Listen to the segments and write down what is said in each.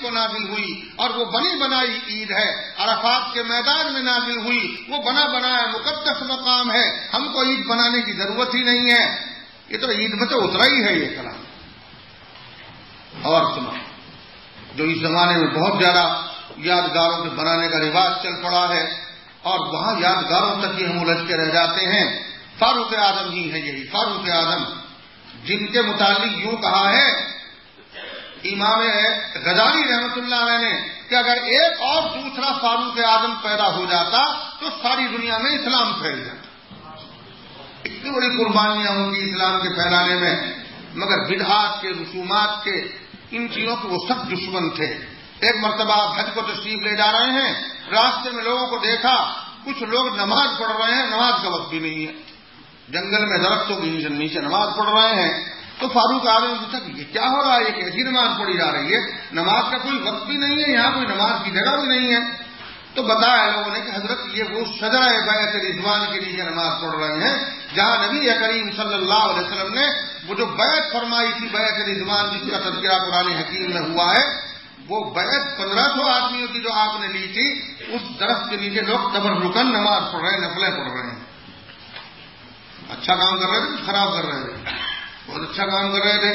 کو نازل ہوئی اور وہ بنی بنائی عید ہے. عرفات کے میدان میں نازل ہوئی, وہ بنا بنایا مقدس مقام ہے. ہم کو عید بنانے کی ضرورت ہی نہیں ہے. یہ تو عید میں تو اترا ہی ہے یہ کلام. اور سنا جو اس زمانے میں بہت زیادہ یادگاروں کے بنانے کا رواج چل پڑا ہے اور وہاں یادگاروں تک ہی ہم الجھ کے رہ جاتے ہیں. فاروق اعظم ہی ہے یہی فاروق اعظم, جن کے متعلق یوں کہا ہے امام غزالی رحمۃ اللہ علیہ نے کہ اگر ایک اور دوسرا فاروق اعظم پیدا ہو جاتا تو ساری دنیا میں اسلام پھیل جاتا. اتنی بڑی قربانیاں ہوں گی اسلام کے پھیلانے میں, مگر بدعات کے, رسومات کے, ان چیزوں کے وہ سب دشمن تھے. ایک مرتبہ آپ حج کو تشریف لے جا رہے ہیں, راستے میں لوگوں کو دیکھا کچھ لوگ نماز پڑھ رہے ہیں, نماز کا وقت بھی نہیں ہے, جنگل میں درختوں کے نیچے نماز پڑھ رہے ہیں. تو فاروق اعظم نے پوچھا کہ یہ کیا ہو رہا ہے, یہ کیسی نماز پڑھی جا رہی ہے, نماز کا کوئی وقت بھی نہیں ہے, یہاں کوئی نماز کی جگہ بھی نہیں ہے. تو بتایا لوگوں نے کہ حضرت یہ وہ شجرہ بیعت رضوان کے لیے نماز پڑھ رہے ہیں جہاں نبی کریم صلی اللہ علیہ وسلم نے وہ جو بیعت فرمائی تھی بیعت رضوان جس کا تذکرہ قرآن حکیم میں ہوا ہے, وہ بیعت 1500 آدمیوں کی جو آپ نے لی تھی, اس درخت کے نیچے لوگ تبرکن نماز پڑھ رہے ہیں, نفلیں پڑھ رہے ہیں. اچھا کام کر رہے تھے, خراب کر رہے تھے, بہت اچھا کام کر رہے تھے.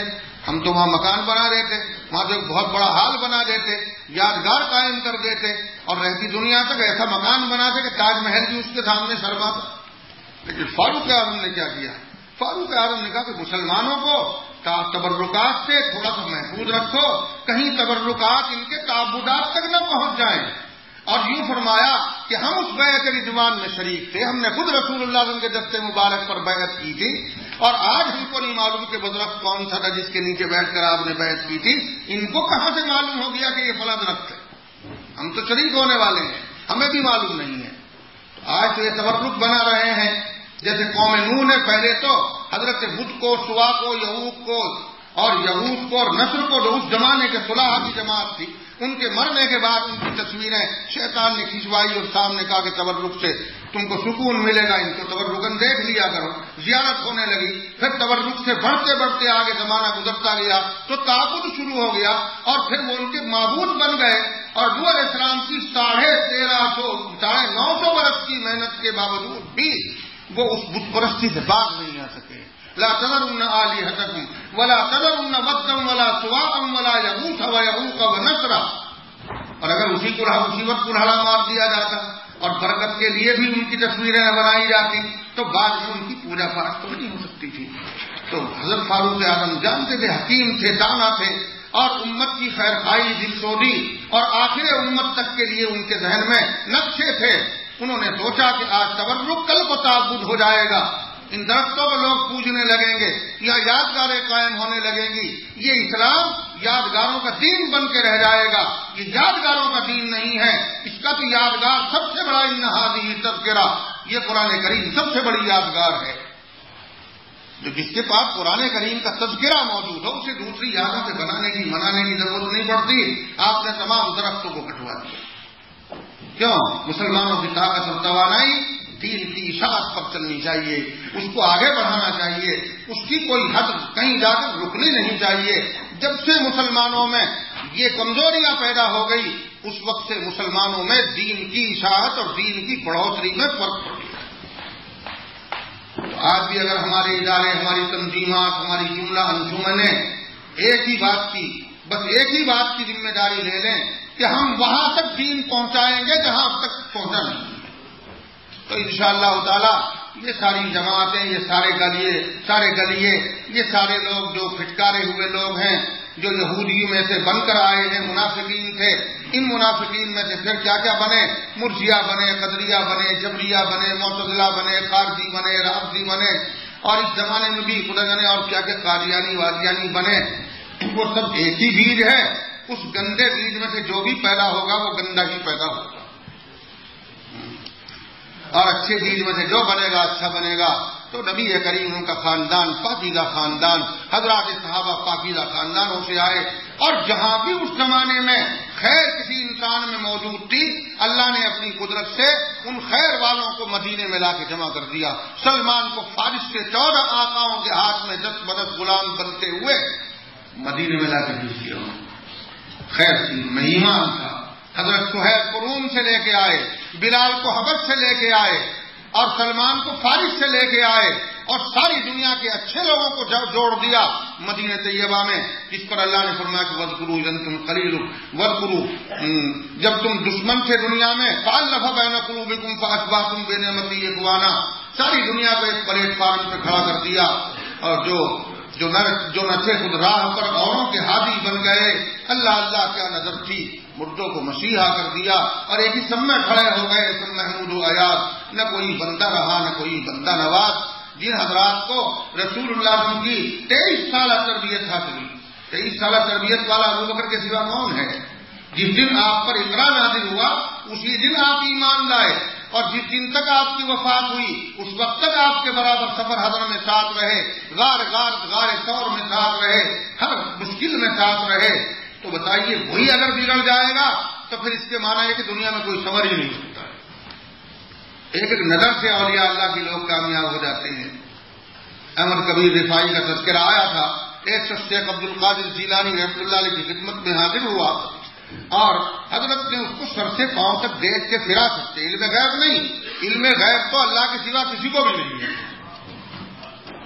ہم تو وہاں مکان بنا دیتے, وہاں تو ایک بہت بڑا ہال بنا دیتے, یادگار قائم کر دیتے اور رہتی دنیا تک ایسا مکان بناتے کہ تاج محل بھی اس کے سامنے شرماتا. لیکن فاروق اعظم نے کیا کیا؟ فاروق اعظم نے کہا کہ مسلمانوں کو تبرکات سے تھوڑا سا محفوظ رکھو, کہیں تبرکات ان کے تعبدات تک نہ پہنچ جائیں. اور یوں فرمایا کہ ہم اس بیعت رضوان میں شریک تھے, ہم نے خود رسول اللہ صلی اللہ علیہ وسلم کے دستے مبارک پر بیعت کی تھی, اور آج ہم کو نہیں معلوم کہ وہ درخت کون سا تھا جس کے نیچے بیٹھ کر آپ نے بیعت کی تھی. ان کو کہاں سے معلوم ہو گیا کہ یہ فلاں درخت ہے؟ ہم تو شریک ہونے والے ہیں, ہمیں بھی معلوم نہیں ہے. آج تو یہ تبرک بنا رہے ہیں, جیسے قوم نوح نے پہلے تو حضرت بدھ کو, سوا کو, یعوق کو اور یہود کو اور نصر کو, جو اس زمانے کے صلاح کی جماعت تھی, ان کے مرنے کے بعد ان کی تصویریں شیطان نے کھنچوائی اور سامنے کہا کہ تبرک سے تم کو سکون ملے گا, ان کو تبرکن دیکھ لیا کرو. زیارت ہونے لگی, پھر تبرک سے بڑھتے بڑھتے آگے زمانہ گزرتا گیا تو تعبد شروع ہو گیا, اور پھر وہ ان کے معبود بن گئے. اور نوح علیہ السلام کی 950 برس کی محنت کے باوجود بھی وہ اس بت پرستی سے باز نہیں آ سکے. لا تذرن آلہتکم ولا تذرن ودا ولا سواعا ولا یغوث ویعوق ونسرا. اور اگر اسی وقت کلہڑا مار دیا جاتا اور برکت کے لیے بھی ان کی تصویریں بنائی جاتی تو بعد میں ان کی پوجا پاٹ تو نہیں ہو سکتی تھی. تو حضرت فاروق اعظم جانتے تھے, حکیم تھے, دانا تھے, اور امت کی خیر خواہی, دل سودی اور آخر امت تک کے لیے ان کے ذہن میں نقشے تھے. انہوں نے سوچا کہ آج تبرک, کل کو تعبد ہو جائے گا, ان درختوں کو لوگ پوجنے لگیں گے یا یادگاریں قائم ہونے لگیں گی. یہ اسلام یادگاروں کا دین بن کے رہ جائے گا. یہ یادگاروں کا دین نہیں ہے, اس کا تو یادگار سب سے بڑا ان ہذہ تذکرہ, یہ قرآن کریم سب سے بڑی یادگار ہے. جو جس کے پاس قرآن کریم کا تذکرہ موجود ہو اسے دوسری یادوں سے منانے کی ضرورت نہیں پڑتی. آپ نے تمام درختوں کو کٹوا دیا. کیوں؟ مسلمانوں کی طاقت اور توانائی دین کی اشاعت پر چلنی چاہیے, اس کو آگے بڑھانا چاہیے, اس کی کوئی حد کہیں جا کر رکنی نہیں چاہیے. جب سے مسلمانوں میں یہ کمزوریاں پیدا ہو گئی اس وقت سے مسلمانوں میں دین کی اشاعت اور دین کی بڑھوتری میں فرق پڑ گیا. آج بھی اگر ہمارے ادارے, ہماری تنظیمات, ہماری جملہ انجمنیں ایک ہی بات کی ذمہ داری لے لیں کہ ہم وہاں تک دین پہنچائیں گے جہاں اب تک پہنچا نہیں, تو انشاءاللہ تعالی یہ ساری جماعتیں, یہ سارے گلیے, یہ سارے لوگ جو پھٹکارے ہوئے لوگ ہیں, جو یہودیوں میں سے بن کر آئے ہیں, منافقین تھے, ان منافقین میں سے پھر کیا کیا بنے, مرجیہ بنے, قدریہ بنے, جبریہ بنے, معتزلہ بنے, خارجی بنے, رافضی بنے, اور اس زمانے میں بھی خدا جانے اور کیا کیا قادیانی وادیانی بنے. وہ سب ایک ہی بیج ہے. اس گندے بیج میں سے جو بھی پیدا ہوگا وہ گندا ہی پیدا ہوگا, اور اچھے بیج میں سے جو بنے گا اچھا بنے گا. تو نبی کریم کا خاندان پاکیزہ خاندان, حضرات صحابہ پاکیزہ خاندانوں سے آئے, اور جہاں بھی اس زمانے میں خیر کسی انسان میں موجود تھی اللہ نے اپنی قدرت سے ان خیر والوں کو مدینے میں لا کے جمع کر دیا. سلمان کو فارس کے 14 آقاؤں کے ہاتھ میں 10 بدس غلام بنتے ہوئے مدینے میں لا کے بھیج دیا. خیر میں ایمان تھا. حضرت صہیب کو روم سے لے کے آئے, بلال کو حبش سے لے کے آئے, اور سلمان کو فارس سے لے کے آئے, اور ساری دنیا کے اچھے لوگوں کو جوڑ دیا مدینہ طیبہ میں, جس پر اللہ نے فرمایا کہ وَاذْكُرُوا إِذْ أَنْتُمْ قَلِيلٌ وَاذْكُرُوا جب تم دشمن تھے دنیا میں فَأَلَّفَ بَيْنَ قُلُوبِكُمْ فَأَصْبَحْتُمْ بِنِعْمَتِهِ إِخْوَانًا, ساری دنیا کو ایک پلیٹ فارم پہ کھڑا کر دیا, اور جو نہ تھے خود راہ پر اوروں کے ہادی بن گئے. اللہ اللہ کیا نظر تھی, مردوں کو مسیحا کر دیا اور ایک ہی سب میں کھڑے ہو گئے, سب محمود و ایاز, نہ کوئی بندہ رہا نہ کوئی بندہ نواز. جن حضرات کو رسول اللہ کی 23 سالہ تربیت حاصل ہوئی, 23 سالہ تربیت والا ابوبکر کے سوا کون ہے؟ جس دن آپ پر اقرا نازل ہوا اسی دن آپ ایمان لائے, اور جس دن تک آپ کی وفات ہوئی اس وقت تک آپ کے برابر سفر حضر میں ساتھ رہے, غار ثور میں ساتھ رہے, ہر مشکل میں ساتھ رہے. تو بتائیے وہی اگر بگڑ جائے گا تو پھر اس کے معنی ہے کہ دنیا میں کوئی سمجھ ہی نہیں سکتا ہے. ایک ایک نظر سے اولیاء اللہ کے لوگ کامیاب ہو جاتے ہیں. احمد کبیر رفاعی کا تذکرہ آیا تھا, ایک شخص شیخ عبد القادر جیلانی رحمۃ اللہ علیہ کی خدمت میں حاضر ہوا, اور حضرت نے اس کو سر سے پاؤں تک دیکھ کے پھرا سکتے. علم غیب نہیں, علم غیب تو اللہ کے سوا کسی کو بھی نہیں ہے.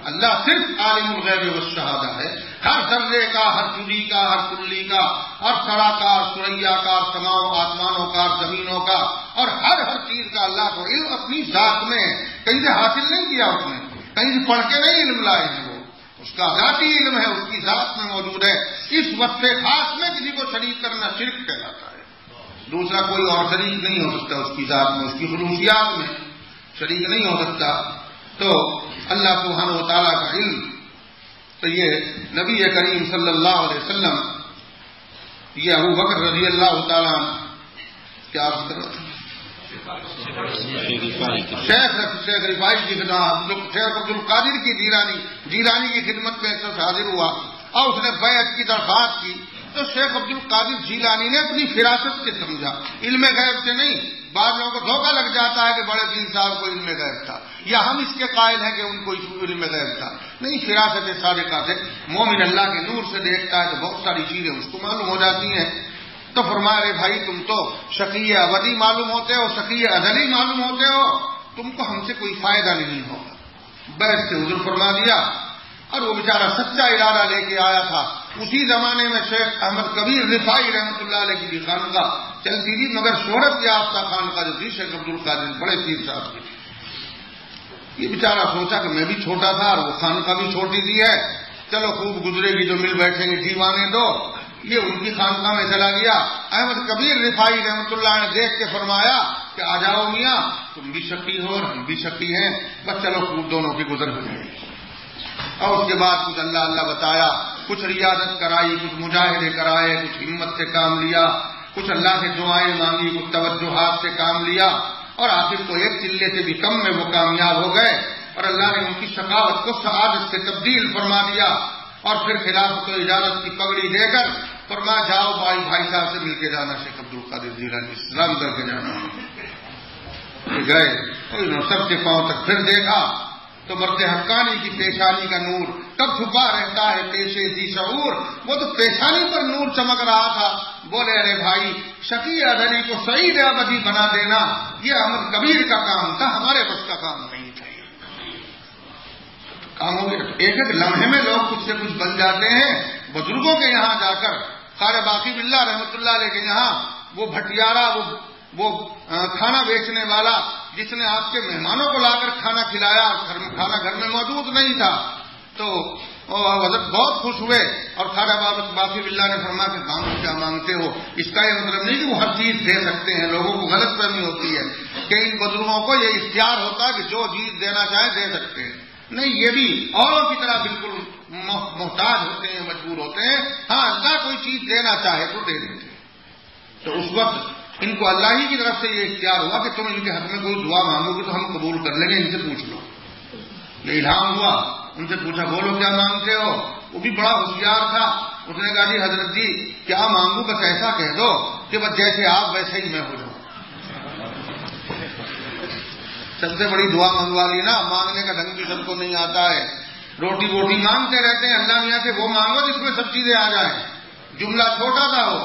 اللہ صرف عالم الغیب والشہادہ ہے. ہر ذرے کا, ہر جزی کا, ہر کلی کا, ہر سرا کا, سریا کا, سماؤ آسمانوں کا, زمینوں کا, اور ہر چیز کا اللہ کو علم اپنی ذات میں ہے. کہیں سے حاصل نہیں کیا اس نے, کہیں سے پڑھ کے نہیں علم لائے ہیں, وہ اس کا ذاتی علم ہے, اس کی ذات میں موجود ہے. اس وقت خاص میں کسی کو شریک کرنا شرک کہلاتا ہے. دوسرا کوئی اور شریک نہیں ہو سکتا اس کی ذات میں, اس کی خصوصیات میں شریک نہیں ہو سکتا. تو اللہ سبحانہ و تعالیٰ کا علم, تو یہ نبی کریم صلی اللہ علیہ وسلم, یہ ابو بکر رضی اللہ تعالیٰ کیا شیخ رفاعی کی خدمت, شیخ عبد القادر کی جیلانی کی خدمت میں حاضر ہوا اور اس نے بیعت کی درخواست کی. تو شیخ عبد القادر جیلانی نے اپنی فراست سے سمجھا, علم غیب سے نہیں. بعض لوگوں کو دھوکہ لگ جاتا ہے کہ بڑے پیر صاحب کو علم غیب تھا, یا ہم اس کے قائل ہیں کہ ان کو علم غیب تھا. نہیں, فراست صادقہ سے مومن اللہ کے نور سے دیکھتا ہے تو بہت ساری چیزیں اس کو معلوم ہو جاتی ہیں. تو فرمایا رے بھائی تم تو شقی ابدی معلوم ہوتے ہو, شقی ازلی معلوم ہوتے ہو, تم کو ہم سے کوئی فائدہ نہیں ہوگا. بیعت سے حضور فرما دیا, اور وہ بیچارہ سچا ارادہ لے کے آیا تھا. اسی زمانے میں شیخ احمد کبیر رفاعی رحمۃ اللہ علیہ کی بھی خانقاہ چلتی تھی, مگر شہرت یافتہ خانقاہ جو تھی شیخ عبد القادر بڑے پیر صاحب کی. یہ بیچارہ سوچا کہ میں بھی چھوٹا تھا اور وہ خانقاہ بھی چھوٹی سی ہے, چلو خوب گزرے گی, جو مل بیٹھیں گے ٹھیوانے دو. یہ ان کی خانقاہ میں چلا گیا. احمد کبیر رفاعی رحمۃ اللہ نے دیکھ کے فرمایا کہ آ جاؤ میاں, تم بھی شقی ہو اور ہم بھی شقی ہیں, بس چلو خوب دونوں کی گزر ہو جائے گی. اور اس کے بعد کچھ اللہ اللہ بتایا, کچھ ریاضت کرائی, کچھ مجاہدے کرائے, کچھ ہمت سے کام لیا, کچھ اللہ سے دعائیں مانگی, کچھ توجہات سے کام لیا, اور آخر کو ایک چلے سے بھی کم میں وہ کامیاب ہو گئے. اور اللہ نے ان کی شقاوت کو سعادت سے تبدیل فرما دیا, اور پھر خلافت و اجازت کی پگڑی دے کر فرما جاؤ بھائی صاحب سے مل کے جانا, شیخ عبد القادر جیلانی اسلام کر کے جانا. گئے, سب کے پاؤں تک پھر دیکھا تو مرد حقانی کی پیشانی کا نور کب چھپا رہتا ہے پیشے ذی شعور, وہ تو پیشانی پر نور چمک رہا تھا. بولے ارے بھائی, شقی ادھری کو سعید ابدی بنا دینا یہ احمد کبیر کا کام تھا, ہمارے بس کا کام نہیں تھا. کام ہو گیا. ایک ایک لمحے میں لوگ کچھ سے کچھ بن جاتے ہیں. بزرگوں کے یہاں جا کر, قاری باقی باللہ رحمۃ اللہ علیہ کے یہاں, وہ بھٹیارا, وہ کھانا بیچنے والا جس نے آپ کے مہمانوں کو لا کر کھانا کھلایا, کھانا گھر میں موجود نہیں تھا, تو حضرت بہت خوش ہوئے. اور خواجہ باقی باللہ نے فرمایا کہ مانگو کیا مانگتے ہو. اس کا یہ مطلب نہیں کہ وہ ہر چیز دے سکتے ہیں, لوگوں کو غلط فہمی ہوتی ہے کہ ان بزرگوں کو یہ اختیار ہوتا ہے کہ جو چیز دینا چاہیں دے سکتے ہیں. نہیں, یہ بھی اوروں کی طرح بالکل محتاج ہوتے ہیں, مجبور ہوتے ہیں. ہاں, اللہ کوئی چیز دینا چاہے تو دے دیتے ہیں. تو اس وقت ان کو اللہ ہی کی طرف سے یہ اختیار ہوا کہ تم ان کے حق میں کوئی دعا مانگو گے تو ہم قبول کر لیں گے, ان سے پوچھ لو. یہ الہام ہوا, ان سے پوچھا بولو کیا مانگتے ہو. وہ بھی بڑا ہوشیار تھا, اس نے کہا جی حضرت جی کیا مانگوں, بس ایسا کہہ دو کہ بس جیسے آپ ویسے ہی میں ہو جاؤں. سب سے بڑی دعا منگوا لی نا, مانگنے کا ڈھنگ بھی سب کو نہیں آتا ہے. روٹی بوٹی مانگتے رہتے ہیں, اللہ میاں سے وہ مانگو جس میں سب چیزیں آ جائیں. جملہ چھوٹا تھا, وہ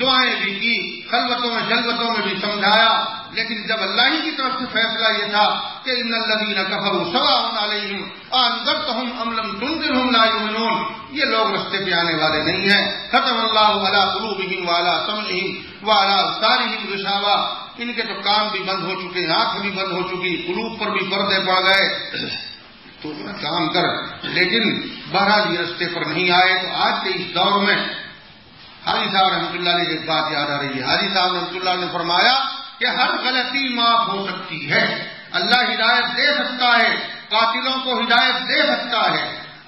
دعائیں بھی کی، خلوتوں میں جلوتوں میں بھی سمجھایا، لیکن جب اللہ ہی کی طرف سے فیصلہ یہ تھا کہ ان الذین کفروا سواء علیہم انذرتہم ام لم تنذرہم لا یؤمنون، یہ لوگ رستے پہ آنے والے نہیں ہیں. ختم اللہ علی قلوبہم وعلی سمعہم وعلی ابصارہم غشاوہ، ان کے تو کان بھی بند ہو چکے، آنکھ بھی بند ہو چکی، قلوب پر بھی پردے پڑ گئے. تو کام کر، لیکن بہرحال یہ رستے پر نہیں آئے. تو آج کے اس دور میں حاجی صاحب رحمۃ اللہ علیہ کی ایک بات یاد آ رہی ہے. حاجی صاحب رحمۃ اللہ نے فرمایا کہ ہر غلطی معاف ہو سکتی ہے، اللہ ہدایت دے سکتا ہے، قاتلوں کو ہدایت دے سکتا ہے،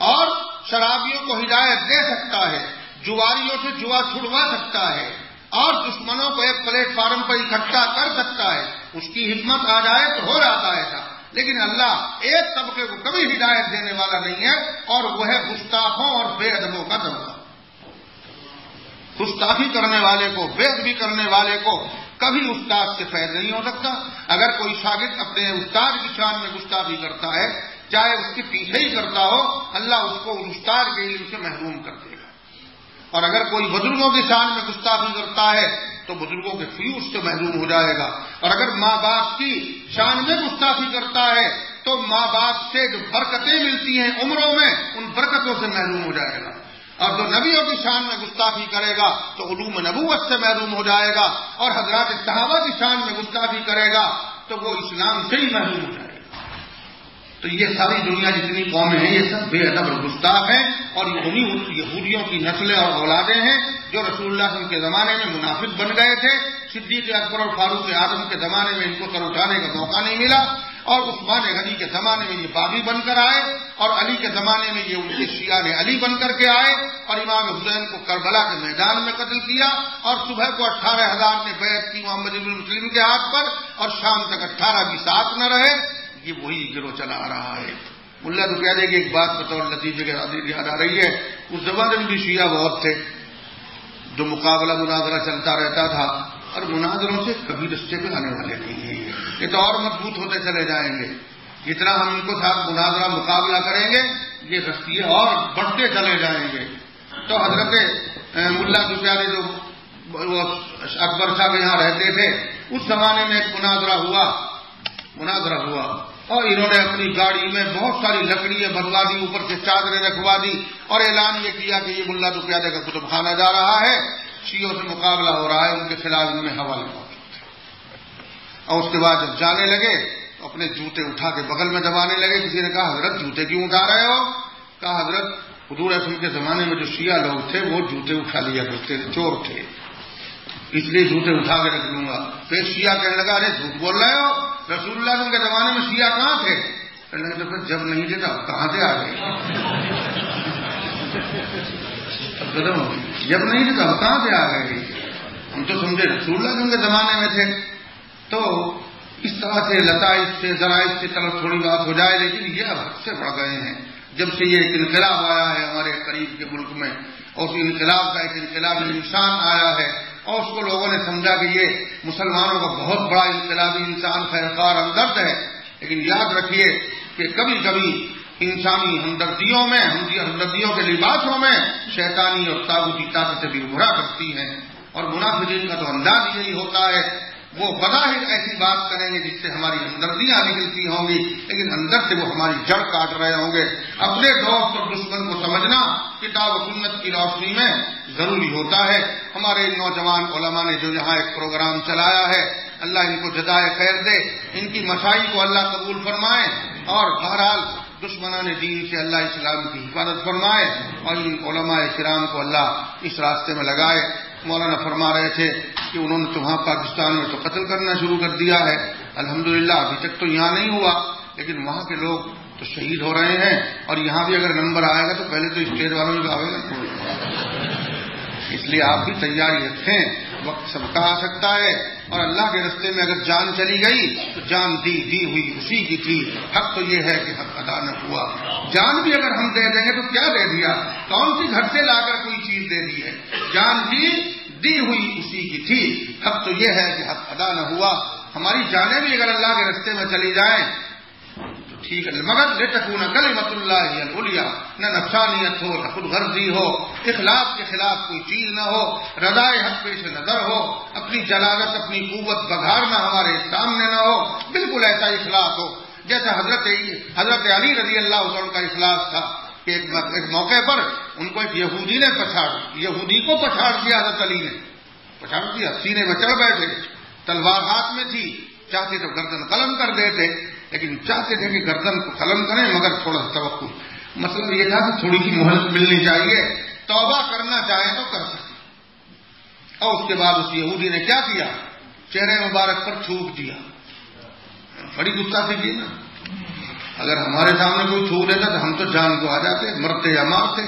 اور شرابیوں کو ہدایت دے سکتا ہے، جواریوں سے جوا چھڑوا سکتا ہے، اور دشمنوں کو ایک پلیٹ فارم پر اکٹھا کر سکتا ہے. اس کی حکمت آ جائے تو ہو جاتا ہے ایسا. لیکن اللہ ایک طبقے کو کبھی ہدایت دینے والا نہیں ہے، اور وہ ہے گستاخوں اور بے ادبوں کا طبقہ. گستاخی کرنے والے کو، بے ادبی کرنے والے کو کبھی استاد سے فیض نہیں ہو سکتا. اگر کوئی شاگرد اپنے استاد کی شان میں گستاخی کرتا ہے، چاہے اس کے پیچھے ہی کرتا ہو، اللہ اس کو استاد کے علم سے محروم کر دے گا. اور اگر کوئی بزرگوں کی شان میں گستاخی کرتا ہے تو بزرگوں کے فیوز سے محروم ہو جائے گا. اور اگر ماں باپ کی شان میں گستاخی کرتا ہے تو ماں باپ سے جو برکتیں ملتی ہیں عمروں میں، ان برکتوں سے محروم ہو جائے گا. اور جو نبیوں کی شان میں گستاخی کرے گا تو علوم نبوت سے محروم ہو جائے گا، اور حضرات صحابہ کی شان میں گستاخی کرے گا تو وہ اسلام سے ہی محروم ہو جائے گا. تو یہ ساری دنیا جتنی قومیں ہیں یہ سب بے ادب اور گستاخ ہیں، اور یہودیوں کی نسلیں اور اولادیں ہیں جو رسول اللہ صلی اللہ علیہ وسلم کے زمانے میں منافق بن گئے تھے. صدیق اکبر اور فاروق اعظم کے زمانے میں ان کو سر اٹھانے کا موقع نہیں ملا، اور عثمان غنی کے زمانے میں یہ باغی بن کر آئے، اور علی کے زمانے میں یہ ان کے شیعہ نے علی بن کر کے آئے، اور امام حسین کو کربلا کے میدان میں قتل کیا، اور صبح کو 18,000 نے بیعت کی محمد بن مسلم کے ہاتھ پر، اور شام تک 18 بھی ساتھ نہ رہے. یہ وہی گروہ چلا آ رہا ہے. ملا تو کہہ دے کہ ایک بات بطور نتیجے کے یاد آ رہی ہے. اس زمانے میں بھی شیعہ بہت تھے جو مقابلہ مناظرہ چلتا رہتا تھا، اور مناظروں سے کبھی رستے پہ آنے والے نہیں ہیں. یہ تو اور مضبوط ہوتے چلے جائیں گے. جتنا ہم ان کو ساتھ مناظرہ مقابلہ کریں گے یہ رستے اور بڑھتے چلے جائیں گے. تو حضرت ملا تو پیارے جو اکبر صاحب یہاں رہتے تھے، اس زمانے میں ایک مناظرہ ہوا، اور انہوں نے اپنی گاڑی میں بہت ساری لکڑیاں بھروا دی، اوپر سے چادریں رکھوا دی، اور اعلان یہ کیا کہ یہ ملا تو پیادے کا کتب خانہ جا رہا ہے، شیعوں سے مقابلہ ہو رہا ہے، ان کے خلاف ان میں حوالے موجود تھے. اور اس کے بعد جب جانے لگے تو اپنے جوتے اٹھا کے بغل میں دبانے لگے. کسی نے کہا حضرت جوتے کیوں اٹھا رہے ہو؟ کہا حضرت حضور رسول کے زمانے میں جو شیعہ لوگ تھے وہ جوتے اٹھا لیا کرتے تھے، چور تھے، اس لیے جوتے اٹھا کے رکھ لوں گا. پھر شیعہ کہنے لگا ارے جھوٹ بول رہے ہو، رسول اللہ کے زمانے میں شیعہ کہاں تھے؟ کہنے لگے تو پھر جب نہیں تھے تب کہاں سے آ گئے؟ جب نہیں تھے تب کہاں سے آ گئے؟ ہم تو سمجھے رسول اللہ کے زمانے میں تھے. تو اس طرح سے لطائف سے ذرائع کی طرف تھوڑی بات ہو جائے، لیکن یہ اب حد سے بڑھ گئے ہیں. جب سے یہ ایک انقلاب آیا ہے ہمارے قریب کے ملک میں، اور اس انقلاب کا ایک انقلابی انسان آیا ہے، اور اس کو لوگوں نے سمجھا کہ یہ مسلمانوں کا بہت بڑا انقلابی انسان خیرخواہ ہمدرد ہے. لیکن یاد رکھیے کہ کبھی کبھی انسانی ہمدردیوں کے لباسوں میں شیطانی اور طاغوتی طاقتیں بھی ابھرا کرتی ہیں. اور منافقین کا تو انداز یہی ہوتا ہے، وہ بظاہر ایسی بات کریں گے جس سے ہماری ہمدردیاں نکلتی ہوں گی، لیکن اندر سے وہ ہماری جڑ کاٹ رہے ہوں گے. اپنے دوست اور دشمن کو سمجھنا کتاب و سنت کی روشنی میں ضروری ہوتا ہے. ہمارے نوجوان علماء نے جو یہاں ایک پروگرام چلایا ہے، اللہ ان کو جزائے خیر دے، ان کی مشائی کو اللہ قبول فرمائے، اور بہرحال دشمنان دین سے اللہ اسلام کی حفاظت فرمائے، اور ان علماء کرام کو اللہ اس راستے میں لگائے. مولانا فرما رہے تھے کہ انہوں نے تو وہاں پاکستان میں تو قتل کرنا شروع کر دیا ہے. الحمدللہ ابھی تک تو یہاں نہیں ہوا، لیکن وہاں کے لوگ تو شہید ہو رہے ہیں، اور یہاں بھی اگر نمبر آئے گا تو پہلے تو اسٹیٹ والوں میں آئے گا. اس لیے آپ بھی تیاری رکھیں، وقت سب کا آ سکتا ہے، اور اللہ کے رستے میں اگر جان چلی گئی تو جان دی ہوئی اسی کی تھی. حق تو یہ ہے کہ حق ادا نہ ہوا. جان بھی اگر ہم دے دیں گے تو کیا دے دیا؟ کون سی گھر سے لا کر کوئی چیز دے دی ہے؟ جان دی ہوئی اسی کی تھی. حق تو یہ ہے کہ حق ادا نہ ہوا. ہماری جانیں بھی اگر اللہ کے رستے میں چلی جائیں تو ٹھیک ہے، مگر لتکون کلمۃ اللہ ہی العلیٰ، نہ نفسانیت ہو، نہ خود غرضی ہو، اخلاص کے خلاف کوئی چیز نہ ہو، رضائے حق پیش نظر ہو، اپنی جلالت اپنی قوت بگھارنا ہمارے سامنے نہ ہو، بالکل ایسا اخلاص ہو جیسا حضرت علی رضی اللہ عنہ کا اخلاص تھا کہ ایک موقع پر ان کو ایک یہودی کو پچھاڑ دیا، حضرت علی نے پچھاڑ دیا، سینے میں چڑھ بیٹھے، تلوار ہاتھ میں تھی، چاہتے تو گردن قلم کر دیتے، لیکن چاہتے تھے کہ گردن کو قلم کریں مگر تھوڑا سا توقع، مطلب یہ تھا کہ تھوڑی سی مہلت ملنی چاہیے، توبہ کرنا چاہیں تو کر سکے۔ اور اس کے بعد اس یہودی نے کیا کیا، چہرے مبارک پر تھوک دیا، بڑی گستاخی کی نا، اگر ہمارے سامنے کوئی تھوک دیتا تو ہم تو جان کو آ جاتے، مرتے یا مارتے،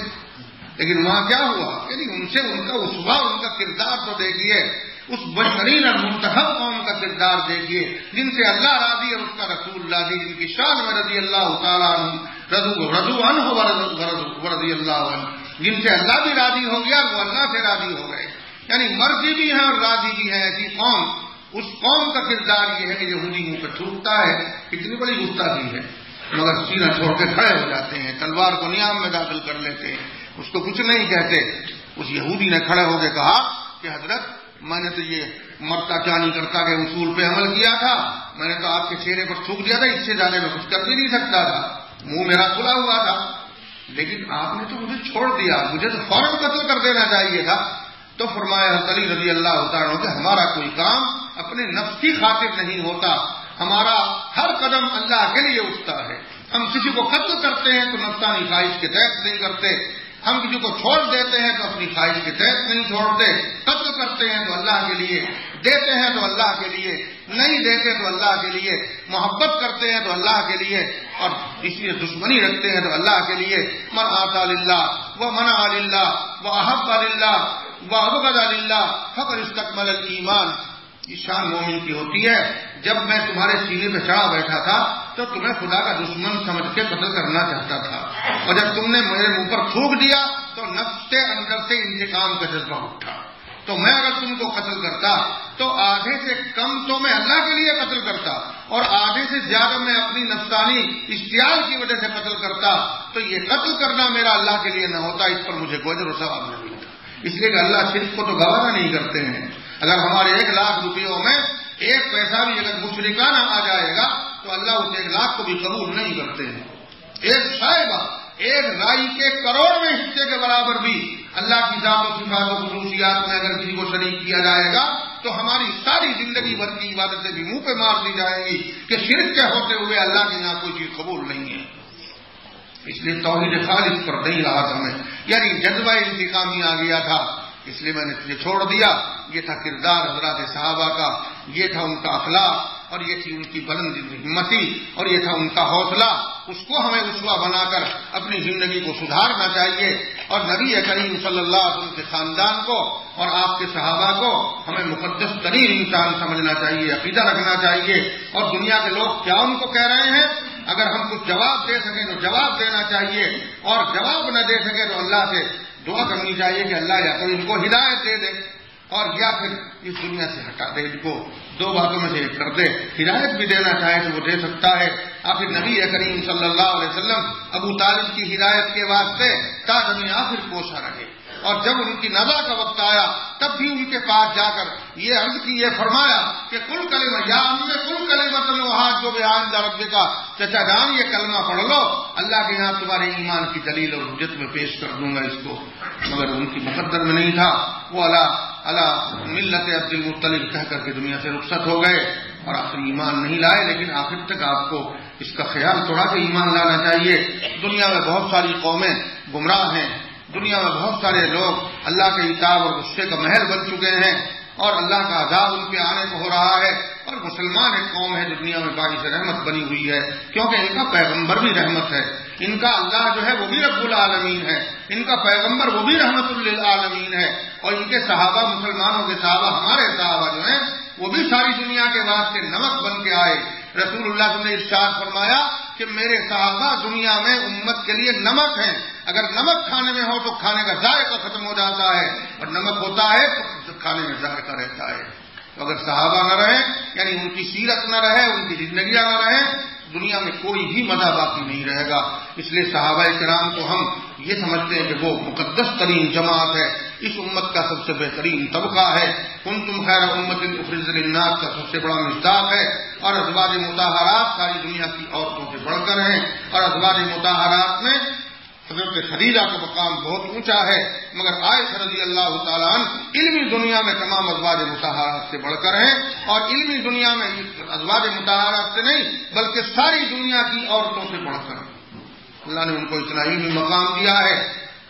لیکن وہاں کیا ہوا، یعنی ان سے ان کا اسوا، ان کا کردار تو دیکھیے، اس بشرین اور منتخب قوم کا کردار دیکھیے جن سے اللہ راضی اور اس کا رسول راضی، جن کی شان میں رضی اللہ تعالیٰ رضو عنہ ورضی اللہ عنہ، جن سے اللہ بھی راضی ہو گیا وہ اللہ سے راضی ہو گئے، یعنی مرضی بھی ہے اور راضی بھی ہے، ایسی قوم، اس قوم کا کردار یہ ہے کہ یہودی منہ پہ تھوکتا ہے، کتنی بڑی گستاخی ہے، مگر سینہ چھوڑ کے کھڑے ہو جاتے ہیں، تلوار کو نیام میں داخل کر لیتے ہیں، اس کو کچھ نہیں کہتے۔ اس یہودی نے کھڑے ہو کے کہا کہ حضرت میں نے تو یہ مرتا کیا نہیں کرتا کے اصول پہ عمل کیا تھا، میں نے تو آپ کے چہرے پر تھوک دیا تھا، اس سے زیادہ میں کچھ کر بھی نہیں سکتا تھا، منہ میرا کھلا ہوا تھا، لیکن آپ نے تو مجھے چھوڑ دیا، مجھے تو فوراً قتل کر دینا چاہیے تھا۔ تو فرمایا حضرت علی رضی اللہ تعالیٰ کہ ہمارا کوئی کام اپنے نفس کی خاطر نہیں ہوتا، ہمارا ہر قدم اللہ کے لیے اٹھتا ہے، ہم کسی کو قتل کرتے ہیں تو نفسانی خواہش کے تحت نہیں کرتے، ہم کسی کو چھوڑ دیتے ہیں تو اپنی خواہش کے تحت نہیں چھوڑتے، قتل کرتے ہیں تو اللہ کے لیے، دیتے ہیں تو اللہ کے لیے، نہیں دیتے تو اللہ کے لیے، محبت کرتے ہیں تو اللہ کے لیے، اور اس لیے دشمنی رکھتے ہیں تو اللہ کے لیے۔ من آتا للہ و منع للہ و احب للہ و ابغض للہ فقد استکمل الایمان، یہ شان مومن کی ہوتی ہے۔ جب میں تمہارے سینے پہ چڑھا بیٹھا تھا تو تمہیں خدا کا دشمن سمجھ کے قتل کرنا چاہتا تھا، اور جب تم نے میرے منہ پر تھوک دیا تو نفس کے اندر سے انتقام کا جذبہ اٹھا، تو میں اگر تم کو قتل کرتا تو آدھے سے کم تو میں اللہ کے لیے قتل کرتا، اور آدھے سے زیادہ میں اپنی نفسانی اشتعال کی وجہ سے قتل کرتا، تو یہ قتل کرنا میرا اللہ کے لیے نہ ہوتا، اس پر مجھے کوئی اجر و ثواب نہیں ملتا۔ اس لیے کہ اللہ شرک کو تو گوارا نہیں کرتے ہیں۔ اگر ہمارے 1 لاکھ روپیوں میں 1 پیسہ بھی اگر مشرکانہ آ جائے گا تو اللہ اس 1 لاکھ کو بھی قبول نہیں کرتے ہیں۔ ایک صاحبہ 1 رائی کے کروڑویں حصے کے برابر بھی اللہ کی ذات و صفات و خصوصیات میں اگر کسی کو شریک کیا جائے گا تو ہماری ساری زندگی بھر کی عبادتیں بھی منہ پہ مار دی جائیں گی کہ شرک کے ہوتے ہوئے اللہ کے یہاں کوئی چیز قبول نہیں ہے۔ اس لیے توحید خالص پر نہیں رہا تھا میں، یعنی جذبہ انتقامی آ گیا تھا، اس لیے میں نے تجھے چھوڑ دیا۔ یہ تھا کردار حضرات صحابہ کا، یہ تھا ان کا اخلاق، اور یہ تھی ان کی بلند ہمتی، اور یہ تھا ان کا حوصلہ۔ اس کو ہمیں اسوہ بنا کر اپنی زندگی کو سدھارنا چاہیے، اور نبی کریم صلی اللہ علیہ وسلم کے خاندان کو اور آپ کے صحابہ کو ہمیں مقدس ترین انسان سمجھنا چاہیے، عقیدہ رکھنا چاہیے، اور دنیا کے لوگ کیا ان کو کہہ رہے ہیں اگر ہم کچھ جواب دے سکیں تو جواب دینا چاہیے، اور جواب نہ دے سکے تو اللہ سے دعا کرنی چاہیے کہ اللہ یا تو ان کو ہدایت دے دے اور یا پھر اس دنیا سے ہٹا دے، ان کو 2 باتوں میں سے ایک کر دے۔ ہدایت بھی دینا چاہے تو وہ دے سکتا ہے۔ آخر نبی کریم صلی اللہ علیہ وسلم ابو طالب کی ہدایت کے واسطے تا زمین آخر کوشاں رہے، اور جب ان کی نزا کا وقت آیا تب بھی ان کے پاس جا کر یہ عرض کی، یہ فرمایا کہ کل کلمہ یا امی کل کلمۃ وحاج جو عند ربک کا، چچا جان یہ کلمہ پڑھ لو، اللہ کے یہاں تمہارے ایمان کی دلیل اور حجت میں پیش کر دوں گا اس کو۔ مگر ان کی مقدر میں نہیں تھا، وہ اللہ ملت عبد المطلب کہہ کر کے دنیا سے رخصت ہو گئے اور آخر ایمان نہیں لائے۔ لیکن آخر تک آپ کو اس کا خیال تھوڑا کہ ایمان لانا چاہیے۔ دنیا میں بہت ساری قومیں گمراہ ہیں، دنیا میں بہت سارے لوگ اللہ کے عتاب اور غصے کا محل بن چکے ہیں، اور اللہ کا عذاب ان کے آنے کو ہو رہا ہے، اور مسلمان ایک قوم ہے جو دنیا میں باعث رحمت بنی ہوئی ہے، کیونکہ ان کا پیغمبر بھی رحمت ہے، ان کا اللہ جو ہے وہ بھی رب العالمین ہے، ان کا پیغمبر وہ بھی رحمت للعالمین ہے، اور ان کے صحابہ، مسلمانوں کے صحابہ، ہمارے صحابہ جو ہیں وہ بھی ساری دنیا کے واسطے نمک بن کے آئے۔ رسول اللہ صلی اللہ علیہ وسلم نے ارشاد فرمایا کہ میرے صحابہ دنیا میں امت کے لیے نمک ہیں، اگر نمک کھانے میں ہو تو کھانے کا ذائقہ ختم ہو جاتا ہے، اور نمک ہوتا ہے تو کھانے میں ذائقہ رہتا ہے۔ اگر صحابہ نہ رہے یعنی ان کی سیرت نہ رہے، ان کی زندگیاں نہ رہیں، دنیا میں کوئی بھی مزہ باقی نہیں رہے گا۔ اس لیے صحابہ کرام کو ہم یہ سمجھتے ہیں کہ وہ مقدس ترین جماعت ہے، اس امت کا سب سے بہترین طبقہ ہے۔ کنتم خیر امت اخرجت للناس کا سب سے بڑا مصداق ہے، اور ازواج مطہرات ساری دنیا کی عورتوں سے بڑھ کر ہیں، اور ازواج مطہرات میں حضرت خدیجہ کا مقام بہت اونچا ہے، مگر عائشہ رضی اللہ تعالیٰ عنہ علمی دنیا میں تمام ازواج مطہرات سے بڑھ کر ہیں، اور علمی دنیا میں ازواج مطہرات سے نہیں بلکہ ساری دنیا کی عورتوں سے بڑھ کر اللہ نے ان کو اتنا علمی مقام دیا ہے،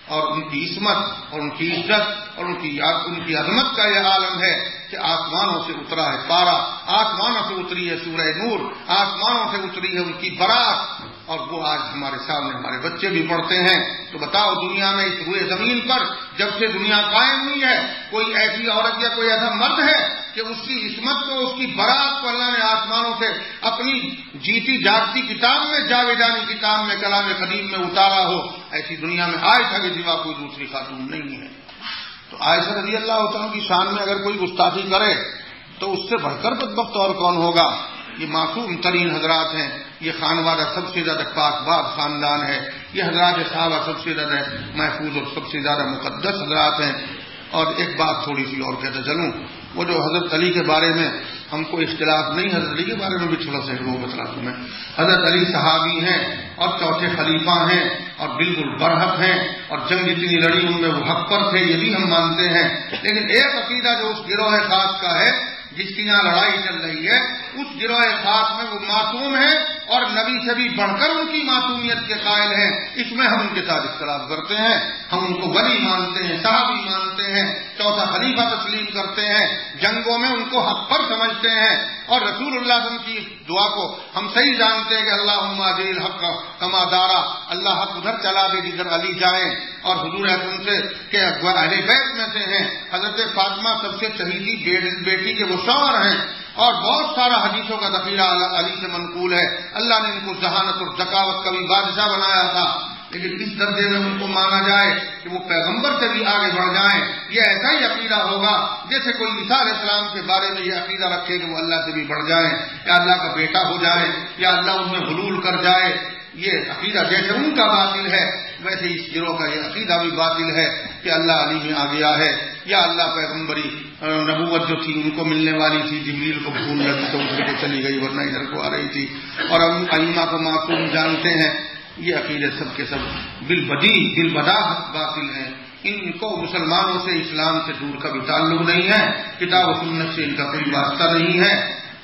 اور ان کی عصمت اور ان کی عزت اور ان کی عظمت کا یہ عالم ہے کہ آسمانوں سے اترا ہے پارا، آسمانوں سے اتری ہے سورہ نور، آسمانوں سے اتری ہے ان کی برات، اور وہ آج ہمارے سامنے ہمارے بچے بھی پڑھتے ہیں۔ تو بتاؤ دنیا میں اس روئے زمین پر جب سے دنیا قائم ہوئی ہے کوئی ایسی عورت یا کوئی ایسا مرد ہے کہ اس کی عصمت کو، اس کی برات کو اللہ نے آسمانوں سے اپنی جیتی جاگتی کتاب میں، جاویدانی کتاب میں، کلام قدیم میں اتارا ہو؟ ایسی دنیا میں عائشہ کے سوا کوئی دوسری خاتون نہیں ہے۔ تو عائشہ رضی اللہ تعالیٰ کی شان میں اگر کوئی گستاخی کرے تو اس سے بڑھ کر بدبخت اور کون ہوگا؟ یہ معصوم ترین حضرات ہیں، یہ خانوادہ سب سے زیادہ پاک باز خاندان ہے، یہ حضرات صحابہ سب سے زیادہ محفوظ اور سب سے زیادہ مقدس حضرات ہیں۔ اور ایک بات تھوڑی سی اور کہتا چلوں، وہ جو حضرت علی کے بارے میں ہم کو اختلاف نہیں، حضرت علی کے بارے میں بھی تھوڑا سا بتلا دوں میں۔ حضرت علی صحابی ہیں اور چوتھے خلیفہ ہیں اور بالکل برحق ہیں، اور جنگ جتنی لڑی ان میں وہ حق پر تھے، یہ بھی ہم مانتے ہیں، لیکن ایک عقیدہ جو اس گروہ خاص کا ہے جس کی یہاں لڑائی چل رہی ہے، اس گروہ خاص میں وہ معصوم ہیں اور نبی سے بھی بڑھ کر ان کی معصومیت کے قائل ہیں، اس میں ہم ان کے ساتھ اختلاف کرتے ہیں۔ ہم ان کو ولی مانتے ہیں، صحابی مانتے ہیں، چوتھا خلیفہ تسلیم کرتے ہیں، جنگوں میں ان کو حق پر سمجھتے ہیں، اور رسول اللہ صلی اللہ علیہ وسلم کی دعا کو ہم صحیح جانتے ہیں کہ اللہم اجعل الحق کما دارا، اللہ حق ادھر چلا دے جدھر علی جائیں، اور حضور اکرم سے کہ اہل بیت میں سے ہیں، حضرت فاطمہ سب سے چہیتی بیٹی کے وہ شوہر ہیں، اور بہت سارا حدیثوں کا ذخیرہ علی سے منقول ہے، اللہ نے ان کو ذہانت اور ذکاوت کا بھی بادشاہ بنایا تھا، لیکن اس درجے میں ان کو مانا جائے کہ وہ پیغمبر سے بھی آگے بڑھ جائیں، یہ ایسا ہی عقیدہ ہوگا جیسے کوئی عیسیٰ علیہ السلام کے بارے میں یہ عقیدہ رکھے کہ وہ اللہ سے بھی بڑھ جائیں، یا اللہ کا بیٹا ہو جائے، یا اللہ ان میں حلول کر جائے۔ یہ عقیدہ جیسے ان کا باطل ہے ویسے اس گروہ کا یہ عقیدہ بھی باطل ہے کہ اللہ علی میں آ گیا ہے، یا اللہ پیغمبری نبوت جو تھی ان کو ملنے والی تھی، جبریل کو بھول لگی تو ادھر کو چلی گئی ورنہ ادھر کو آ رہی تھی، اور ہم ائمہ کو معصوم جانتے ہیں۔ یہ عقیدے سب کے سب بالبدا باطل ہیں، ان کو مسلمانوں سے، اسلام سے دور کا بھی تعلق نہیں ہے، کتاب و سنت سے ان کا کوئی واسطہ نہیں ہے۔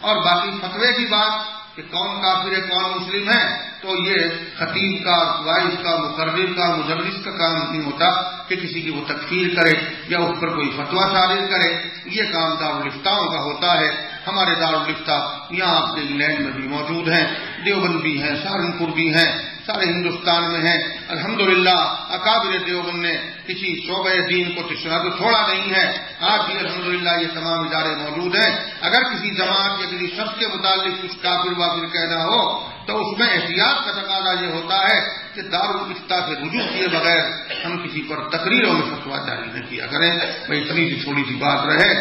اور باقی فتوے کی بات کہ کون کافر ہے کون مسلم ہے، تو یہ خطیب کا، وائز کا، مقرر کا، مدرس کا کام نہیں ہوتا کہ کسی کی وہ تکفیر کرے یا اس پر کوئی فتویٰ صادر کرے، یہ کام دارالفتاؤں کا ہوتا ہے۔ ہمارے دارالفتاء یہاں آپ کے انگلینڈ میں بھی موجود ہیں، دیوبند بھی ہیں، سہارنپور بھی ہیں، سارے ہندوستان میں ہیں۔ الحمدللہ اکابر دیوبند نے کسی شعبہ دین کو تو چھوڑا نہیں ہے، آج بھی الحمدللہ یہ تمام ادارے موجود ہیں۔ اگر کسی جماعت یا کسی شخص کے متعلق کچھ کافر وافر کہنا ہو تو اس میں احتیاط کا تقاضا یہ ہوتا ہے کہ دارالفتاء سے رجوع کیے بغیر ہم کسی پر تقریروں میں فتویٰ جاری نہ کیا کریں۔ بھائی اتنی سی تھوڑی سی بات رہے،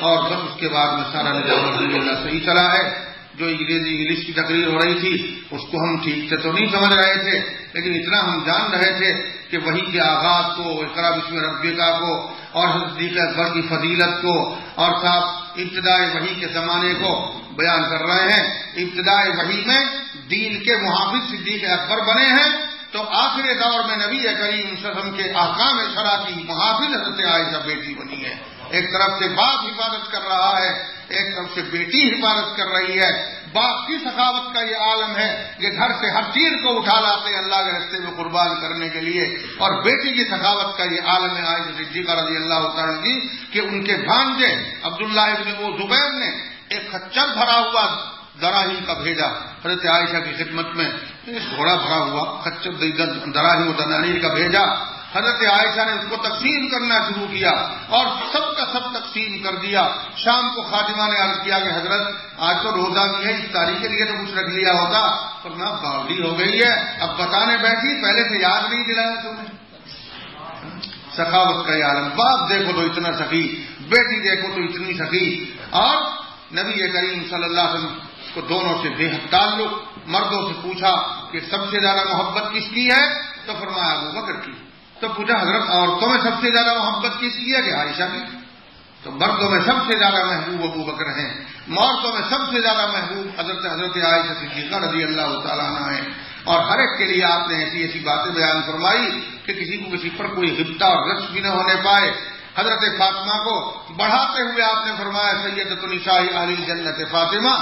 اور بس اس کے بعد میں سارا نظام الحمدللہ صحیح چلا ہے۔ جو انگلش کی تقریر ہو رہی تھی اس کو ہم ٹھیک سے تو نہیں سمجھ رہے تھے، لیکن اتنا ہم جان رہے تھے کہ وحی کے آغاز کو، اقرا بسم ربک کو، اور حضرت صدیق اکبر کی فضیلت کو، اور صاحب ابتدائی وحی کے زمانے کو بیان کر رہے ہیں۔ ابتدائی وحی میں دین کے محافظ صدیق اکبر بنے ہیں، تو آخر دور میں نبی کریم صلی اللہ علیہ وسلم کے احکام شرع کی محافظ حضرت عائشہ بیٹی بنی ہے۔ ایک طرف سے باپ حفاظت کر رہا ہے، ایک طرف سے بیٹی حفاظت کر رہی ہے۔ باپ کی سخاوت کا یہ عالم ہے کہ گھر سے ہر چیز کو اٹھا لاتے ہیں اللہ کے راستے میں قربان کرنے کے لیے، اور بیٹی کی سخاوت کا یہ عالم ہے عائشہ صدیقہ رضی اللہ تعالیٰ کی کہ ان کے بھانجے عبداللہ ابن زبیر نے ایک خچر بھرا ہوا دراہیم کا بھیجا حضرت عائشہ کی خدمت میں، گھوڑا بھرا ہوا خچر دراہیم و دنانیر کا بھیجا۔ حضرت عائشہ نے اس کو تقسیم کرنا شروع کیا اور سب کا سب تقسیم کر دیا۔ شام کو خادمہ نے عرض کیا کہ حضرت آج تو روزہ بھی ہے، اس تاریخ کے لیے تو کچھ رکھ لیا ہوتا، فرمایا باولی ہو گئی ہے، اب بتانے بیٹھی، پہلے سے یاد نہیں دلایا تم نے۔ سخاوت کا یہ عالم، باپ دیکھو تو اتنا سخی، بیٹی دیکھو تو اتنی سخی. اور نبی کریم صلی اللہ علیہ وسلم کو دونوں سے بے حد تعلق. مردوں سے پوچھا کہ سب سے زیادہ محبت کس کی ہے؟ تو فرمایا ابو بکر کی. تو پوچھا حضرت عورتوں میں سب سے زیادہ محبت کس کی ہے؟ کہ عائشہ کی. تو مردوں میں سب سے زیادہ محبوب ابو بکر ہیں، عورتوں میں سب سے زیادہ محبوب حضرت عائشہ صدیقہ رضی اللہ تعالیٰ عنہ ہیں. اور ہر ایک کے لیے آپ نے ایسی ایسی باتیں بیان فرمائی کہ کسی کو کسی پر کوئی غبطہ اور رشک بھی نہ ہونے پائے. حضرت فاطمہ کو بڑھاتے ہوئے آپ نے فرمایا سیدۃ نساء اہل الجنت فاطمہ،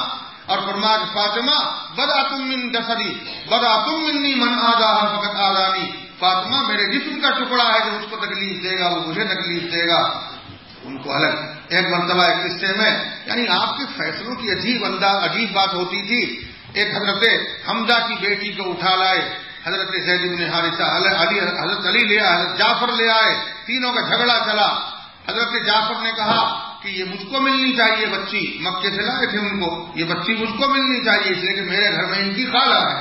اور فرمایا کہ فاطمہ بدعتم من جسدی بدعتم منی من آذاها فقد آذانی. فاطمہ میرے جسم کا ٹکڑا ہے، جو اس کو تکلیف دے گا وہ مجھے تکلیف دے گا. ان کو الگ. ایک مرتبہ ایک قصے میں یعنی آپ کے فیصلوں کی عجیب بات ہوتی تھی. ایک حضرت حمزہ کی بیٹی کو اٹھا لائے، حضرت زید بن حارثہ، حضرت علی لے آئے، حضرت جعفر لے آئے. تینوں کا جھگڑا چلا. حضرت جعفر نے کہا کہ یہ مجھ کو ملنی چاہیے بچی. مکے سے لائے تھے ان کو، یہ بچی مجھ کو ملنی چاہیے اس لیے کہ میرے گھر میں ان کی خالہ ہے.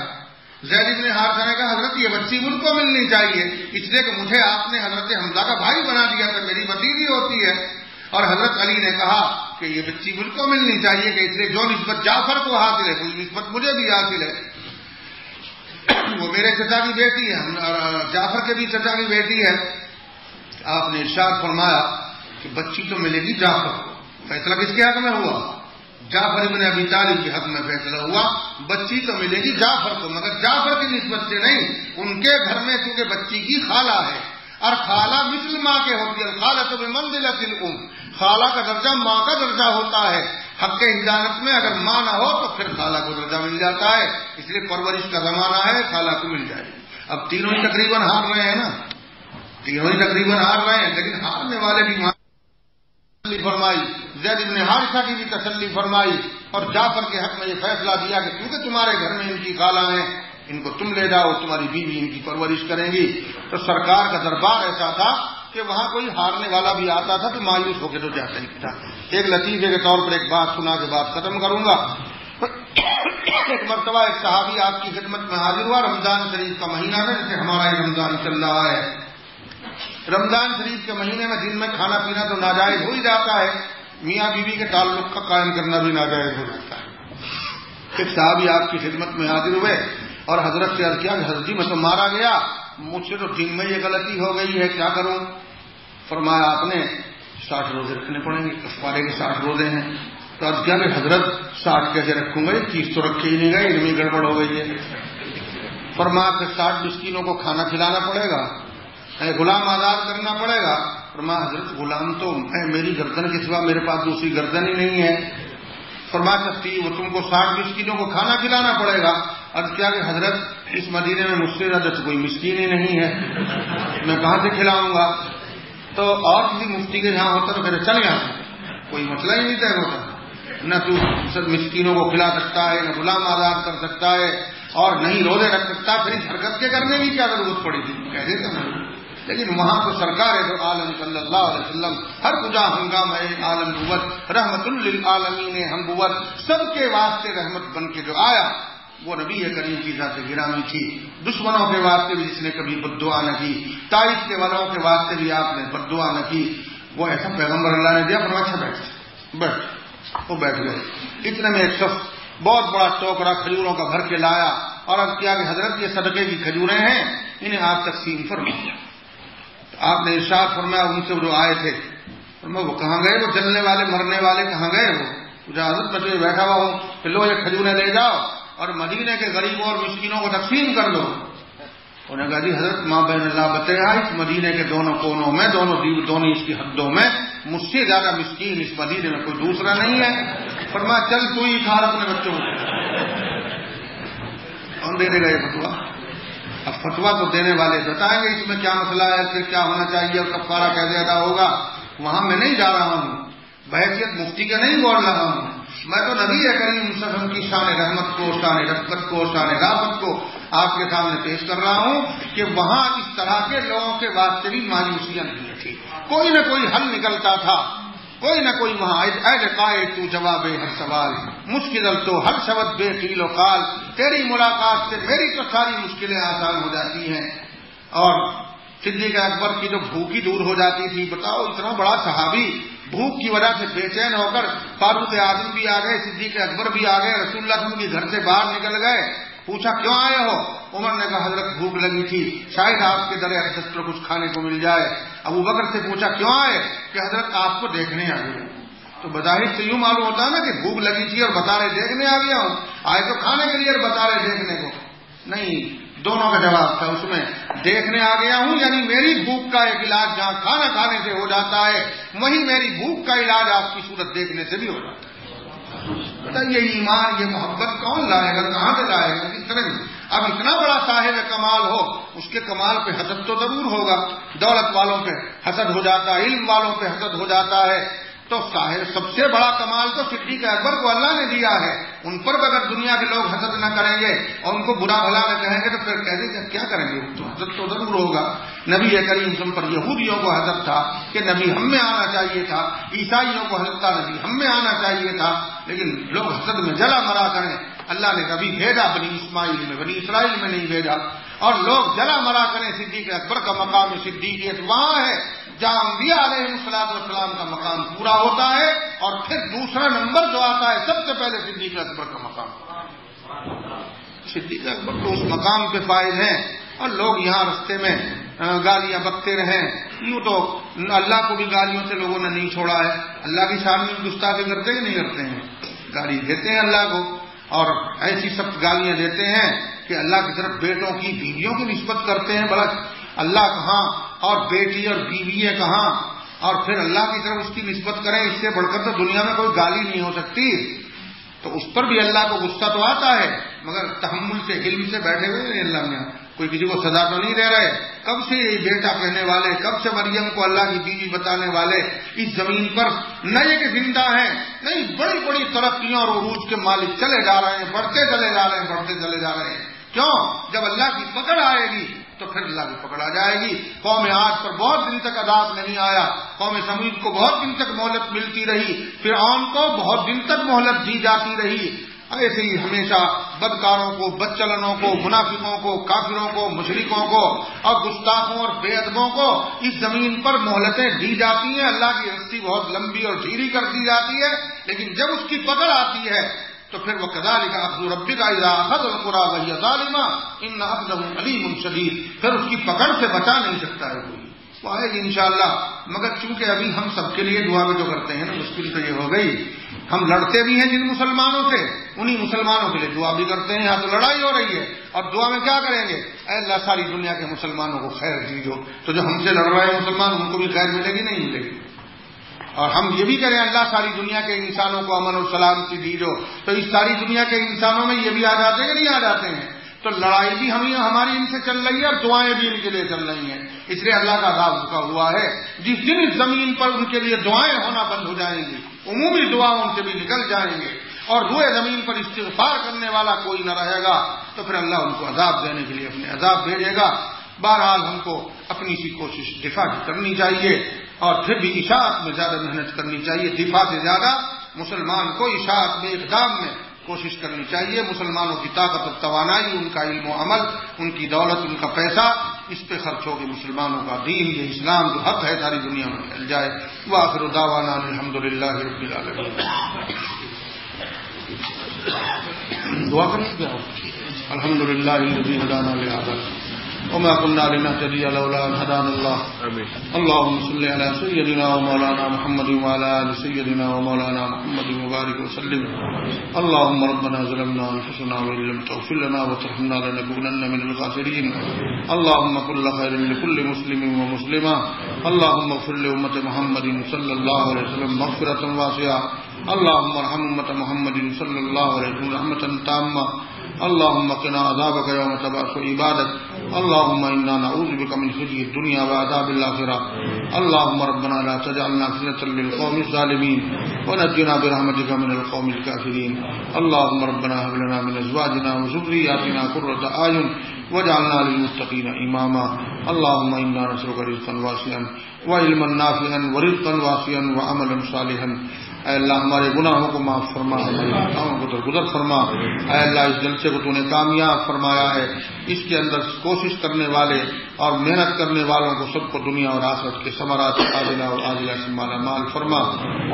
زید بن حارثہ نے کہا حضرت یہ بچی مجھ کو ملنی چاہیے اس لیے کہ مجھے آپ نے حضرت حمزہ کا بھائی بنا دیا تھا، میری بھتیجی ہوتی ہے. اور حضرت علی نے کہا کہ یہ بچی مجھ کو ملنی چاہیے کہ اس لیے جو نسبت جعفر کو حاصل ہے وہی نسبت مجھے بھی حاصل ہے. وہ میرے چچا کی بیٹی ہے اور جعفر کے بھی چچا کی بیٹی ہے. آپ نے ارشاد فرمایا کہ بچی تو ملے گی جعفر کو. فیصلہ کس کے حق میں ہوا؟ جعفر ابن ابی طالب کے حق میں فیصلہ ہوا. بچی تو ملے گی جعفر کو، مگر جعفر کی نسبت سے نہیں. ان کے گھر میں چونکہ بچی کی خالہ ہے، اور خالہ مثل ماں کے ہوتی ہے. خالہ تو بمنزلۃ الام، خالہ کا درجہ ماں کا درجہ ہوتا ہے. حق حجانت میں اگر ماں نہ ہو تو پھر خالہ کو درجہ مل جاتا ہے. اس لیے پرورش کا زمانہ ہے، خالہ کو مل جائے. اب تینوں ہی تقریباً ہار رہے ہیں نا، تینوں ہی تقریباً ہار رہے ہیں، لیکن ہارنے والے بھی تسلی فرمائی. زید بن حارثہ کی بھی تسلی فرمائی اور جعفر کے حق میں یہ فیصلہ دیا کہ کیونکہ تمہارے گھر میں ان کی خالہ ہیں، ان کو تم لے جاؤ، تمہاری بیوی ان کی پرورش کریں گی. تو سرکار کا دربار ایسا تھا کہ وہاں کوئی ہارنے والا بھی آتا تھا تو مایوس ہو کے تو جاتا ہی تھا. ایک لطیفے کے طور پر ایک بات سنا کے بات ختم کروں گا. ایک مرتبہ ایک صحابی آپ کی خدمت میں حاضر ہوا. رمضان شریف کا مہینہ ہے، جیسے ہمارا یہ رمضان چل رہا ہے. رمضان شریف کے مہینے میں دن میں کھانا پینا تو ناجائز ہو ہی جاتا ہے، میاں بیوی کے تعلق کا قائم کرنا بھی ناجائز ہو جاتا ہے. ایک صحابی آپ کی خدمت میں حاضر ہوئے اور حضرت سے عرض کیا کہ حضرت جی میں تو مارا گیا، مجھ سے تو دن میں یہ غلطی ہو گئی ہے، کیا کروں؟ فرمایا آپ نے 60 روزے رکھنے پڑیں گے، کفارے کے 60 روزے ہیں. تو عرض کیا کہ حضرت 60 کیسے رکھوں گا، یہ چیز تو رکھی ہی نہیں گئی، علمی گڑبڑ ہو گئی ہے. فرمایا کہ 60 مسکینوں کو کھانا کھلانا پڑے گا، غلام آزاد کرنا پڑے گا. فرمایا حضرت غلام تو میری گردن کے سوا میرے پاس دوسری گردن ہی نہیں ہے. فرمایا سکتی وہ تم کو 60 مسکینوں کو کھانا کھلانا پڑے گا. عرض کیا کہ حضرت اس مدینے میں مجھ سے زیادہ کوئی مسکین ہی نہیں ہے، میں کہاں سے کھلاؤں گا؟ تو اور کسی مفتی کے یہاں ہوتا تو پھر چل گیا، کوئی مسئلہ ہی نہیں طے ہوتا. نہ تو سب مسکینوں کو کھلا سکتا ہے، نہ غلام آزاد کر سکتا ہے، اور نہیں روزے رکھ سکتا. پھر اس حرکت کے کرنے کی کیا ضرورت پڑی تھی؟ کہہ دیتا ہوں. لیکن وہاں تو سرکار دو عالم صلی اللہ علیہ وسلم ہر کجا ہنگام ہے عالم نبوت رحمت للعالمین ہم سب کے واسطے رحمت بن کے جو آیا وہ نبی کریم کی ذات گرامی تھی. دشمنوں کے واسطے بھی جس نے کبھی بد دعا نہ کی، طائف کے والوں کے واسطے بھی آپ نے بد دعا نہ کی. وہ ایسا پیغمبر اللہ نے دیا. پر اچھا بیٹھ وہ بیٹھ گئے. اتنے میں ایک شخص بہت بڑا ٹوکرا کھجوروں کا بھر کے لایا اور اب کیا کہ حضرت یہ صدقے کی کھجوریں ہیں، انہیں آپ تقسیم فرمائیے. آپ نے ارشاد فرمایا ان سے جو آئے تھے وہ کہاں گئے، وہ جلنے والے مرنے والے کہاں گئے؟ وہ حضرت بچے بیٹھا ہوا ہوں کہ لو یہ کھجوریں لے جاؤ اور مدینے کے غریبوں اور مسکینوں کو تقسیم کر دو. انہوں نے کہا جی حضرت ماں بین اللہ بتایا اس مدینے کے دونوں کونوں میں دونوں اس کی حدوں میں مجھ سے زیادہ مسکین اس مدینے میں کوئی دوسرا نہیں ہے. فرمایا چل تو ہی کھا اپنے بچوں کو. کون دینے گئے فتوا؟ اب فتوا تو دینے والے بتائیں گے اس میں کیا مسئلہ ہے، پھر کیا ہونا چاہیے اور کفارہ کیسے ادا ہوگا. وہاں میں نہیں جا رہا ہوں، بحیثیت مفتی کا نہیں بول رہا ہوں. میں تو نبی کریم صلی اللہ علیہ وسلم کی شان رحمت کو، شان رفقت کو، شان رافت کو آپ کے سامنے پیش کر رہا ہوں کہ وہاں اس طرح کے لوگوں کے واسطے بھی مایوسیاں نہیں تھی. کوئی نہ کوئی حل نکلتا تھا، کوئی نہ کوئی وہاں اے لقائے تو جواب ہر سوال مشکل تو ہر شبد بے قیل و قال. تیری ملاقات سے میری تو ساری مشکلیں آسان ہو جاتی ہیں. اور صدیق اکبر کی تو بھوکی دور ہو جاتی تھی. بتاؤ اتنا بڑا صحابی بھوک کی وجہ سے بے چین ہو کر فاروق اعظم بھی آ گئے, صدیق اکبر بھی آ گئے, رسول اللہ صلی اللہ علیہ وسلم کے گھر سے باہر نکل گئے. پوچھا کیوں آئے ہو؟ عمر نے کہا حضرت بھوک لگی تھی, شاید آپ کے در اقدس پر کچھ کھانے کو مل جائے. ابو بکر سے پوچھا کیوں آئے؟ کہ حضرت آپ کو دیکھنے آ گئے. تو بظاہر سے یوں معلوم ہوتا ہے نا کہ بھوک لگی تھی اور بتا رہے دیکھنے آ گیا ہوں. آئے تو کھانے کے لیے اور بتا رہے دیکھنے کو نہیں. دونوں کا جواب تھا اس میں. دیکھنے آ گیا ہوں یعنی میری بھوک کا ایک علاج جہاں کھانا کھانے سے ہو جاتا ہے وہیں میری بھوک کا علاج آپ کی صورت دیکھنے سے بھی ہو جاتا ہے. بتائیے یہ ایمان, یہ محبت کون لائے گا, کہاں سے لائے گا, کس طرح سے؟ اب اتنا بڑا صاحب کمال ہو, اس کے کمال پہ حسد تو ضرور ہوگا. دولت والوں پہ حسد ہو جاتا ہے, علم والوں پہ حسد ہو جاتا ہے. تو صاحب سب سے بڑا کمال تو صدیق اکبر کو اللہ نے دیا ہے. ان پر اگر دنیا کے لوگ حسد نہ کریں گے اور ان کو برا بھلا نہ کہیں گے تو پھر کہہ دیں کہ کیا کریں گے, تو حسد تو ضرور ہوگا. نبی کریم صلی اللہ علیہ وسلم پر یہودیوں کو حسد تھا کہ نبی ہم میں آنا چاہیے تھا, عیسائیوں کو حسد تھا نبی ہم میں آنا چاہیے تھا, لیکن لوگ حسد میں جلا مرا کریں. اللہ نے کبھی بھیجا بنی اسماعیل میں, بنی اسرائیل میں نہیں بھیجا. اور لوگ جلا مرا کریں. صدیق اکبر کا مقام صدیقیت وہاں ہے جہاں انبیاء علیہ السلام کا مقام پورا ہوتا ہے, اور پھر دوسرا نمبر جو آتا ہے سب سے پہلے صدیق اکبر کا مقام. صدیق اکبر تو اس مقام پہ فائز ہیں, اور لوگ یہاں رستے میں گالیاں بکتے رہیں. یوں تو اللہ کو بھی گالیوں سے لوگوں نے نہیں چھوڑا ہے. اللہ کی شان میں گستاخی کرتے ہی نہیں کرتے ہیں, گالی دیتے ہیں اللہ کو, اور ایسی سب گالیاں دیتے ہیں کہ اللہ کی طرف بیٹوں کی بیویوں کی نسبت کرتے ہیں. بڑا اللہ کہاں اور بیٹی اور بیوی ہے کہاں, اور پھر اللہ کی طرف اس کی نسبت کریں. اس سے بڑھ کر تو دنیا میں کوئی گالی نہیں ہو سکتی. تو اس پر بھی اللہ کو غصہ تو آتا ہے, مگر تحمل سے حلم سے بیٹھے ہوئے اللہ نے. کوئی کسی کو سزا تو نہیں دے رہے. کب سے یہ بیٹا کہنے والے, کب سے مریم کو اللہ کی بیوی بتانے والے اس زمین پر نہ یہ کہ زندہ ہیں, نہیں بڑی بڑی ترقیوں اور عروج کے مالک چلے جا رہے ہیں, بڑھتے چلے جا رہے ہیں, بڑھتے چلے جا رہے ہیں. کیوں؟ جب اللہ کی پکڑ آئے گی تو پھر اللہ کی پکڑ آ جائے گی. قوم عاد پر بہت دن تک عذاب نہیں آیا, قوم سمود کو بہت دن تک مہلت ملتی رہی, فرعون کو بہت دن تک مہلت دی جاتی رہی. ایسے ہی ہمیشہ بدکاروں کو, بدچلنوں کو, منافقوں کو, کافروں کو, مشرکوں کو اور گستاخوں اور بے ادبوں کو اس زمین پر مہلتیں دی جاتی ہیں. اللہ کی رسی بہت لمبی اور ڈھیری کر دی جاتی ہے, لیکن جب اس کی پکڑ آتی ہے تو پھر وہ کذالک اخذ ربک اذا اخذ القری وهي ظالمہ ان اخذه علیم شدید. پھر اس کی پکڑ سے بچا نہیں سکتا ہے کوئی. وہ آئے گی انشاءاللہ, مگر چونکہ ابھی ہم سب کے لیے دعا بھی جو کرتے ہیں نا, مشکل تو یہ ہو گئی. ہم لڑتے بھی ہیں جن مسلمانوں سے, انہی مسلمانوں کے لیے دعا بھی کرتے ہیں. یہاں تو لڑائی ہو رہی ہے, اور دعا میں کیا کریں گے؟ اے اللہ ساری دنیا کے مسلمانوں کو خیر دیجو. تو جو ہم سے لڑ رہے ہیں مسلمان, ان کو بھی خیر ملے گی نہیں ملے گی. اور ہم یہ بھی کریں اللہ ساری دنیا کے انسانوں کو امن و سلامتی دیجو. تو اس ساری دنیا کے انسانوں میں یہ بھی آ جاتے ہیں کہ نہیں آ جاتے ہیں؟ تو لڑائی بھی ہماری ان سے چل رہی ہے, اور دعائیں بھی ان کے لیے چل رہی ہیں. اس لیے اللہ کا عذاب رکا ہوا ہے. جس دن اس زمین پر ان کے لیے دعائیں ہونا بند ہو جائیں گی, عمومی دعاؤں ان سے بھی نکل جائیں گے, اور روئے زمین پر استغفار کرنے والا کوئی نہ رہے گا, تو پھر اللہ ان کو عذاب دینے کے لیے اپنے عذاب بھیجے گا. بہرحال ہم کو اپنی سی کوشش دفاع کی کرنی چاہیے, اور پھر بھی اشاعت میں زیادہ محنت کرنی چاہیے. دفاع سے زیادہ مسلمان کو اشاعت میں, اقدام میں کوشش کرنی چاہیے. مسلمانوں کی طاقت اور توانائی, ان کا علم و عمل, ان کی دولت, ان کا پیسہ, اس پہ خرچ ہو کہ مسلمانوں کا دین, یہ اسلام جو حق ہے ساری دنیا میں پھیل جائے. وآخر دعوانا الحمدللہ رب العالمین. دعا کریں کیا ہو؟ الحمدللہ الذی ہدانا لہذا وما كنا لنهتدي لولا ان هدانا الله. اللهم صل على سيدنا ومولانا محمد وعلى ال سيدنا ومولانا محمد وبارك وسلم. اللهم ربنا ظلمنا انفسنا وان لم تغفر لنا وترحمنا لنكونن من الخاسرين. اللهم كل خير لكل مسلم ومسلمه. اللهم اغفر لامه محمد صلى الله عليه وسلم مغفرة واسعة. اللهم ارحم امه محمد صلى الله عليه وسلم رحمة تامة. اللهم قنا عذابك يوم تبعث عبادك. اللهم انا نعوذ بك من خزي الدنيا وعذاب الاخره. اللهم ربنا لا تجعلنا فتنة للقوم الظالمين ونجنا برحمتك من القوم الكافرين. اللهم ربنا هب لنا من ازواجنا وذرياتنا قرة اعين واجعلنا للمتقين اماما. اللهم انا نسألك رزقا واسعا وعلما نافعا ورزقا واسعا وعملا صالحا اے اللہ ہمارے گناہوں کو معاف فرما، ہماری خطاؤں کو درگزر فرما۔ اے اللہ اس جلسے کو تو نے کامیاب فرمایا ہے، اس کے اندر کوشش کرنے والے اور محنت کرنے والوں کو سب کو دنیا اور آخرت کے ثمرات عاجلہ اور عاجلہ سے مالا مال فرما،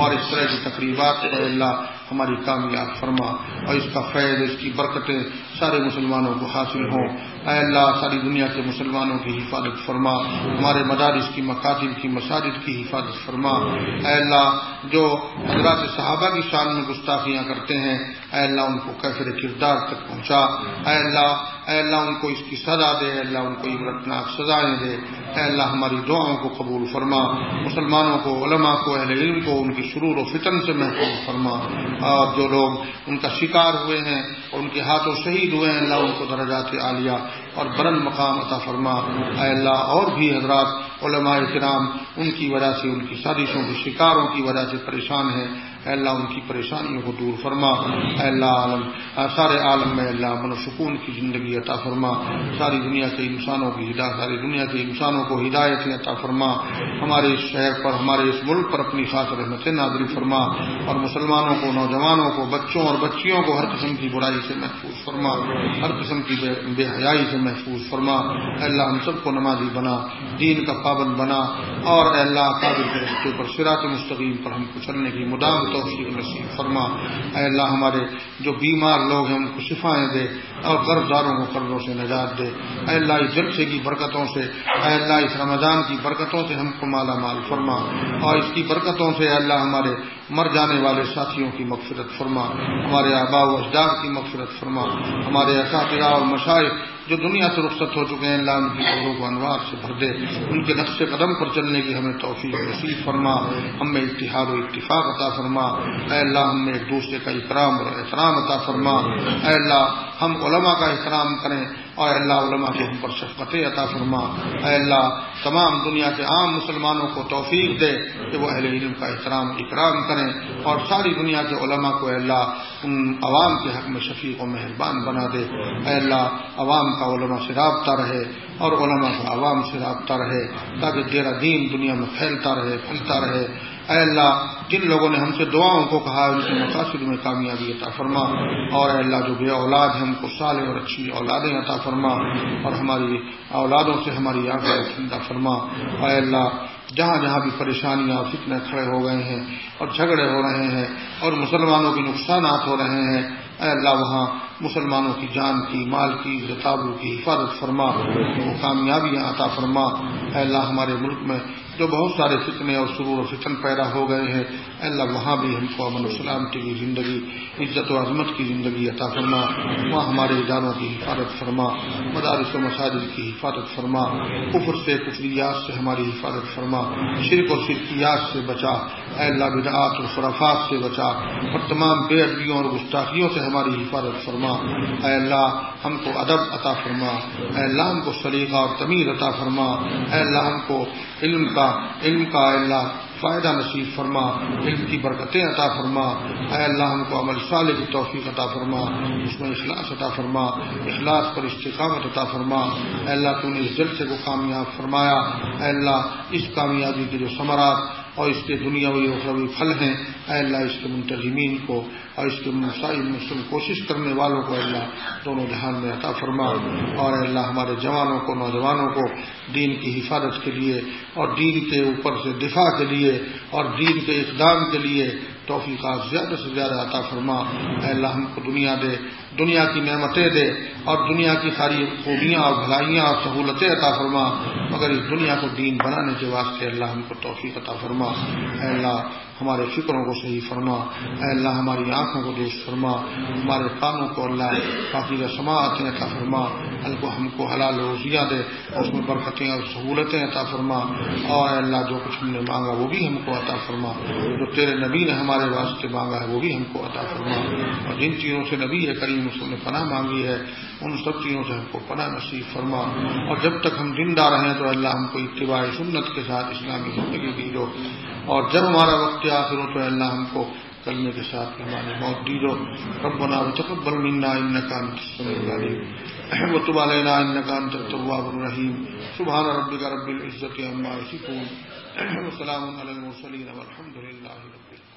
اور اس طرح کی تقریبات کو اے اللہ ہماری کامیاب فرما، اور اس کا فیض، اس کی برکتیں سارے مسلمانوں کو حاصل ہوں۔ اے اللہ ساری دنیا کے مسلمانوں کی حفاظت فرما، ہمارے مدارس کی، مکاتب کی، مساجد کی حفاظت فرما۔ اے اللہ جو حضرات صحابہ کی شان میں گستاخیاں کرتے ہیں، اے اللہ ان کو کیفر کردار تک پہنچا۔ اے اللہ ان کو اس کی سزا دے، اے اللہ ان کو عبرتناک سزائیں دے۔ اے اللہ ہماری دعاؤں کو قبول فرما، مسلمانوں کو، علماء کو، اہل علم کو ان کی شرور و فتن سے محفوظ فرما، اور جو لوگ ان کا شکار ہوئے ہیں اور ان کے ہاتھوں شہید ہوئے ہیں، اللہ ان کو درجات عالیہ اور بلند مقام عطا فرما۔ اے اللہ اور بھی حضرات علماء کرام ان کی وجہ سے، ان کی سازشوں کے شکاروں کی وجہ سے پریشان ہیں، اے اللہ ان کی پریشانیوں کو دور فرما۔ اے اللہ سارے عالم میں اللہ امن و سکون کی زندگی عطا فرما، ساری دنیا کے انسانوں کی ہدایت، ساری دنیا کے انسانوں کو ہدایت عطا فرما۔ ہمارے اس شہر پر، ہمارے اس ملک پر اپنی خاص رحمت نازل فرما، اور مسلمانوں کو، نوجوانوں کو، بچوں اور بچیوں کو ہر قسم کی برائی سے محفوظ فرما، ہر قسم کی بے حیائی سے محفوظ فرما۔ اے اللہ ہم سب کو نمازی بنا، دین کا پابند بنا، اور اے اللہ قابل کے راستے پر، صراط مستقیم پر ہم کو چلنے کی مدام توفیق نصیب فرما۔ اے اللہ ہمارے جو بیمار لوگ ہیں ان کو شفائیں دے، اور قرض داروں کو قرضوں سے نجات دے۔ اے اللہ اس جلسے کی برکتوں سے، اے اللہ اس رمضان کی برکتوں سے ہم کو مالا مال فرما، اور اس کی برکتوں سے اے اللہ ہمارے مر جانے والے ساتھیوں کی مغفرت فرما، ہمارے آباء و اجداد کی مغفرت فرما، ہمارے اساتذہ اور مشائخ جو دنیا سے رخصت ہو چکے ہیں، اللہ ان کی قبروں کو انوار سے بھر دے، ان کے نقش قدم پر چلنے کی ہمیں توفیق نصیب فرما، ہم میں اتحاد و اتفاق عطا فرما۔ اے اللہ ہم میں ایک دوسرے کا اکرام اور احترام عطا فرما۔ اے اللہ ہم علماء کا احترام کریں، اور اے اللہ علماء کو ہم پر شفقت عطا فرما۔ اے اللہ تمام دنیا کے عام مسلمانوں کو توفیق دے کہ وہ اہل علم کا احترام اکرام کریں، اور ساری دنیا کے علماء کو اے اللہ ان عوام کے حق میں شفیق و مہربان بنا دے۔ اے اللہ عوام کا علماء سے رابطہ رہے، اور علماء کا عوام سے رابطہ رہے، تاکہ تیرا دین دنیا میں پھیلتا رہے، پھیلتا رہے۔ اے اللہ جن لوگوں نے ہم سے دعاؤں کو کہا ہے ان کے مقاصد میں کامیابی عطا فرما، اور اے اللہ جو بے اولاد ہیں ہم کو صالح اور اچھی اولادیں عطا فرما، اور ہماری اولادوں سے ہماری آنکھیں ٹھنڈا فرما۔ اے اللہ جہاں جہاں بھی پریشانیاں اور فتنے کھڑے ہو گئے ہیں اور جھگڑے ہو رہے ہیں اور مسلمانوں کے نقصانات ہو رہے ہیں، اے اللہ وہاں مسلمانوں کی جان کی، مال کی، رتابوں کی حفاظت فرما، وہ کامیابیاں عطا فرما۔ اے اللہ ہمارے ملک میں جو بہت سارے فتنے اور سرور و فتن پیدا ہو گئے ہیں، اے اللہ وہاں بھی ہم کو امن و سلامتی کی زندگی، عزت و عظمت کی زندگی عطا فرما، وہاں ہمارے اداروں کی حفاظت فرما، مدارس و مساجد کی حفاظت فرما، کفر سے، کفریات سے ہماری حفاظت فرما، شرک اور شرکیات سے بچا، اے اللہ بدعات اور خرافات سے بچا، اور تمام بے ادبیوں اور گستاخیوں سے ہماری حفاظت فرما۔ اے اللہ ہم کو ادب عطا فرما، اے اللہ ہم کو سلیقہ اور تمیز عطا فرما، اے اللہ ہم کو علم کا اے اللہ فائدہ نصیب فرما، علم کی برکتیں عطا فرما۔ اے اللہ ہم کو عمل صالح کی توفیق عطا فرما، اس میں اخلاص عطا فرما، اخلاص پر استقامت عطا فرما۔ اے اللہ تو نے اس جلسے کو کامیاب فرمایا، اے اللہ اس کامیابی کے جو ثمرات اور اس کے دنیاوی و اخروی پھل ہیں، اے اللہ اس کے منتظمین کو اور اس کے مسائل میں کوشش کرنے والوں کو اے اللہ دونوں جہان میں عطا فرما، اور اے اللہ ہمارے جوانوں کو، نوجوانوں کو دین کی حفاظت کے لیے اور دین کے اوپر سے دفاع کے لیے اور دین کے اقدام کے لیے توفیقات زیادہ سے زیادہ عطا فرما۔ اے اللہ ہم کو دنیا دے، دنیا کی نعمتیں دے، اور دنیا کی ساری خوبیاں اور بھلائیاں اور سہولتیں عطا فرما، مگر اس دنیا کو دین بنانے کے واسطے اللہ ہم کو توفیق عطا فرما۔ اے اللہ ہمارے فکروں کو صحیح فرما، اے اللہ ہماری آنکھوں کو درست فرما، ہمارے کانوں کو اللہ پاکیزہ سماعتیں عطا فرما، ہم کو حلال روزیاں دے، اس میں برکتیں اور سہولتیں عطا فرما، اور اے اللہ جو کچھ ہم نے مانگا وہ بھی ہم کو عطا فرما، جو تیرے نبی نے ہمارے واسطے مانگا ہے وہ بھی ہم کو عطا فرما، اور جن چیزوں سے نبی کریم اس نے پناہ مانگی ہے ان سب چیزوں سے ہم کو پناہ نصیب فرما، اور جب تک ہم زندہ رہیں تو اللہ ہم کو اتباع سنت کے ساتھ اسلامی زندگی دی دو، اور جب ہمارا وقت آخر ہو تو اللہ ہم کو کلمے کے ساتھ ہماری موت دی دو۔ ربنا وتقبل منا انك انت السميع العليم وتب علينا انك انت التواب الرحيم سبحان ربك رب العزة عما يصفون وسلام على المرسلين والحمد لله رب العالمين۔